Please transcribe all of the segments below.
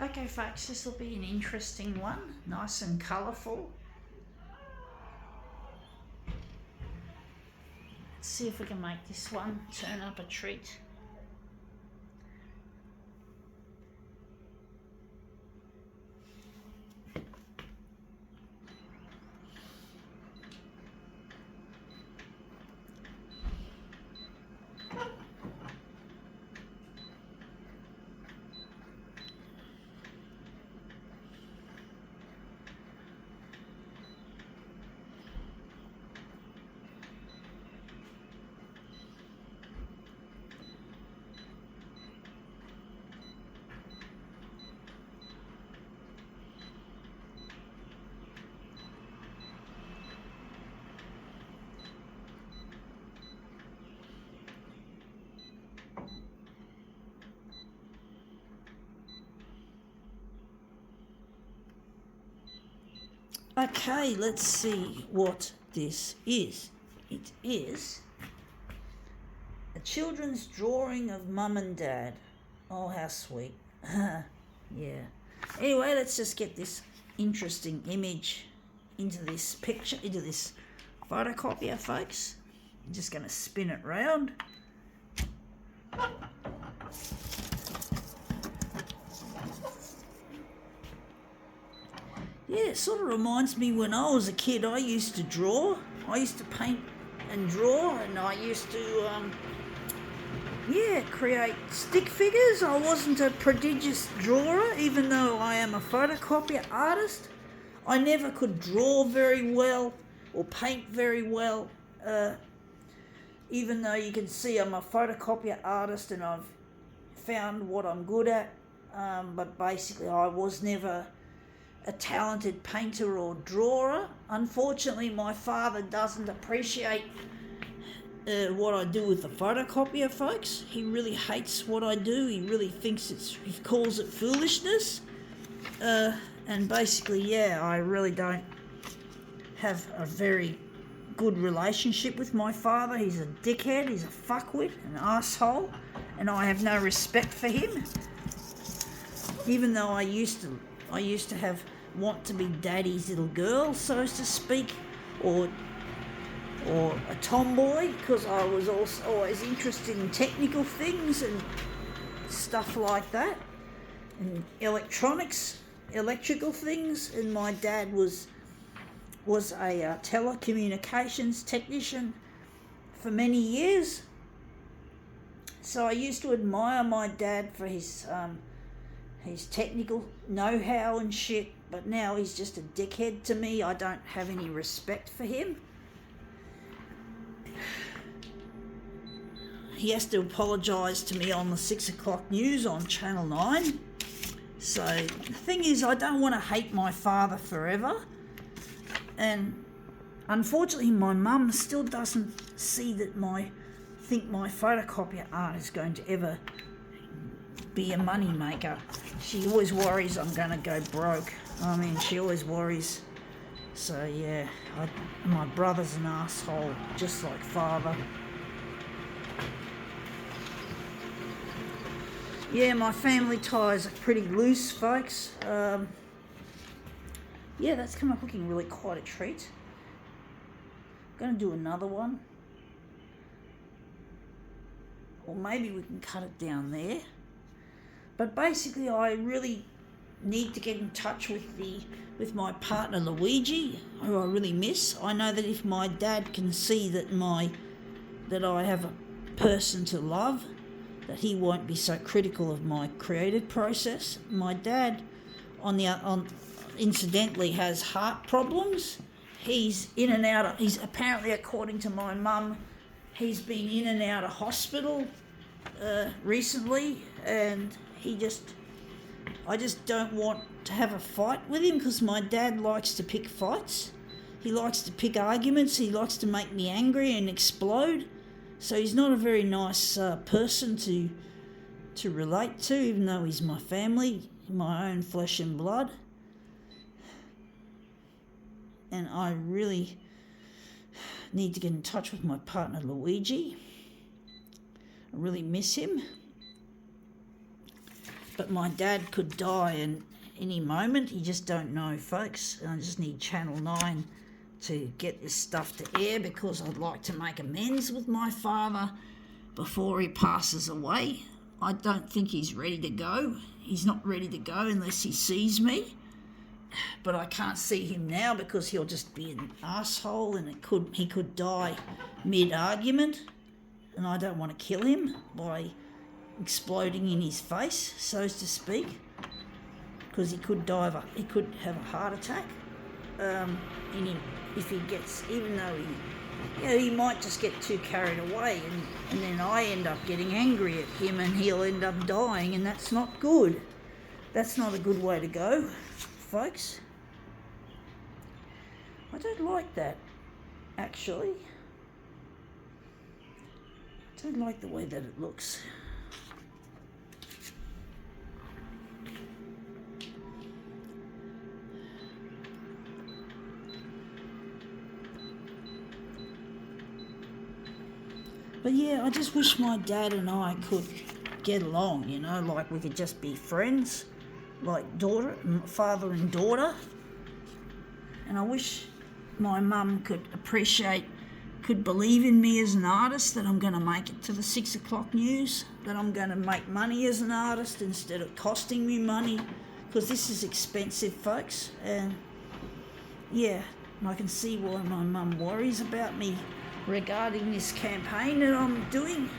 Okay, folks, this will be an interesting one, nice and colourful. Let's see if we can make this one turn up a treat. Okay, let's see what this is. It is a children's drawing of mum and dad. Oh, how sweet. Yeah. Anyway, let's just get this interesting image into this picture, into this photocopier, folks. I'm just going to spin it round. Yeah, it sort of reminds me when I was a kid, I used to draw. I used to paint and draw, and I used to, create stick figures. I wasn't a prodigious drawer, even though I am a photocopier artist. I never could draw very well or paint very well, even though you can see I'm a photocopier artist and I've found what I'm good at. But basically, I was never a talented painter or drawer. Unfortunately, my father doesn't appreciate what I do with the photocopier, folks. He really hates what I do. He really thinks he calls it foolishness. And basically, I really don't have a very good relationship with my father. He's a dickhead, he's a fuckwit, an asshole, and I have no respect for him. Even though I used to want to be daddy's little girl, so to speak, or a tomboy, because I was also always interested in technical things and stuff like that, and electrical things. And my dad was a telecommunications technician for many years, so I used to admire my dad for his technical know-how and shit. But now he's just a dickhead to me. I don't have any respect for him. He has to apologise to me on the 6 o'clock news on Channel 9. So the thing is, I don't want to hate my father forever. And unfortunately, my mum still doesn't think my photocopier art is going to ever be a money maker. She always worries I'm going to go broke. I mean, she always worries. So yeah, my brother's an asshole, just like father. Yeah, my family ties are pretty loose, folks. That's come up looking really quite a treat. I'm going to do another one. Or maybe we can cut it down there. But basically, I really need to get in touch with my partner Luigi, who I really miss. I know that if my dad can see that I have a person to love, that he won't be so critical of my creative process. My dad, incidentally, has heart problems. He's in and out. He's apparently, according to my mum, he's been in and out of hospital recently, and I just don't want to have a fight with him, because my dad likes to pick fights. He likes to pick arguments. He likes to make me angry and explode. So he's not a very nice person to relate to, even though he's my family, my own flesh and blood. And I really need to get in touch with my partner Luigi. I really miss him. But my dad could die in any moment. You just don't know, folks. I just need Channel 9 to get this stuff to air, because I'd like to make amends with my father before he passes away. I don't think he's ready to go. He's not ready to go unless he sees me. But I can't see him now because he'll just be an asshole, and he could die mid-argument, and I don't want to kill him by exploding in his face, so to speak, because he could have a heart attack if he gets, even though he might just get too carried away, and then I end up getting angry at him and he'll end up dying, and that's not good. That's not a good way to go, folks. I don't like that, actually. I don't like the way that it looks. But yeah, I just wish my dad and I could get along, like we could just be friends, like father and daughter. And I wish my mum could believe in me as an artist, that I'm going to make it to the 6 o'clock news, that I'm going to make money as an artist instead of costing me money, because this is expensive, folks. And yeah, I can see why my mum worries about me regarding this campaign that I'm doing.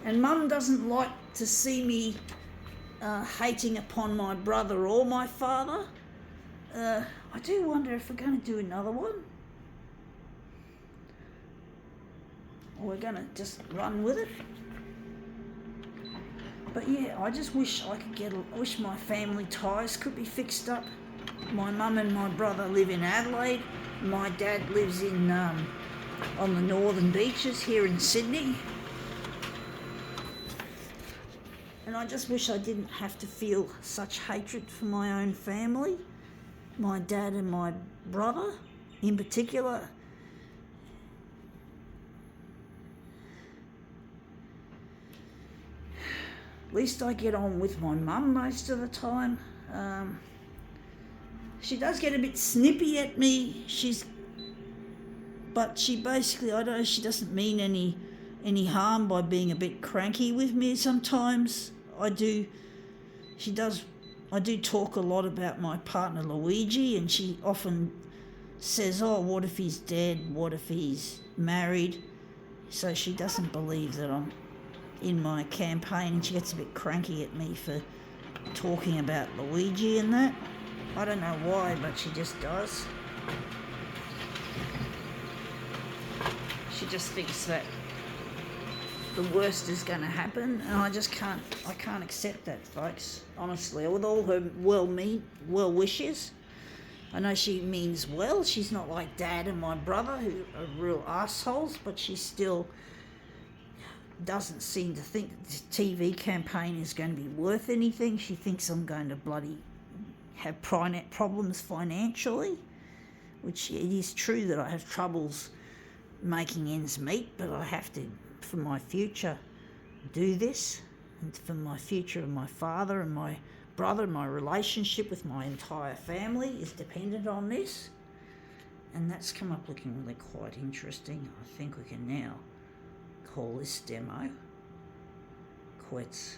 And Mum doesn't like to see me hating upon my brother or my father. I do wonder if we're going to do another one, or we're going to just run with it. But yeah, I just wish I wish my family ties could be fixed up. My mum and my brother live in Adelaide. My dad lives in on the northern beaches here in Sydney. And I just wish I didn't have to feel such hatred for my own family, my dad and my brother in particular. At least I get on with my mum most of the time. She does get a bit snippy at me. But she basically, I know she doesn't mean any harm by being a bit cranky with me sometimes. I do talk a lot about my partner Luigi, and she often says, oh, what if he's dead? What if he's married? So she doesn't believe that I'm in my campaign, and she gets a bit cranky at me for talking about Luigi and that. I don't know why, but she just does. She just thinks that the worst is going to happen, and I can't accept that, folks, honestly. With all her well wishes, I know she means well. She's not like Dad and my brother, who are real assholes, but she still doesn't seem to think that this TV campaign is going to be worth anything. She thinks I'm going to bloody have problems financially, which it is true that I have troubles making ends meet, but I have to, for my future, do this, and for my future of my father and my brother, my relationship with my entire family is dependent on this. And that's come up looking really quite interesting. I think we can now call this demo quits.